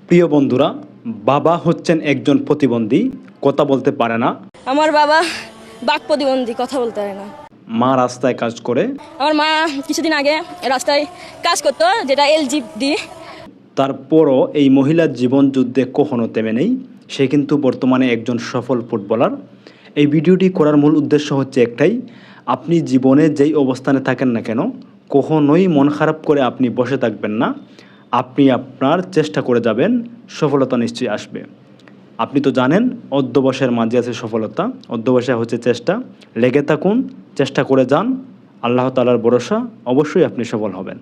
প্রিয় বন্ধুরা, বাবা হচ্ছেন একজন প্রতিবন্ধী, কথা বলতে পারে না। আমার বাবা বাক প্রতিবন্ধী, কথা বলতে পারে না। মা রাস্তায় কাজ করে। আমার মা কিছুদিন আগে রাস্তায় কাজ করতো, যেটা এলজিডি। তারপরও এই মহিলার জীবন যুদ্ধে কখনো থেমে নেই। সে কিন্তু বর্তমানে একজন সফল ফুটবলার। এই ভিডিওটি করার মূল উদ্দেশ্য হচ্ছে একটাই, আপনি জীবনে যেই অবস্থানে থাকেন না কেন, কখনোই মন খারাপ করে আপনি বসে থাকবেন না। আপনি আপনার চেষ্টা করে যাবেন, সফলতা নিশ্চয়ই আসবে। আপনি তো জানেন অধ্যবসায়ের মাঝে আছে সফলতা। অধ্যবসায় হচ্ছে চেষ্টা। লেগে থাকুন, চেষ্টা করে যান, আল্লাহ তাআলার ভরসা, অবশ্যই আপনি সফল হবেন।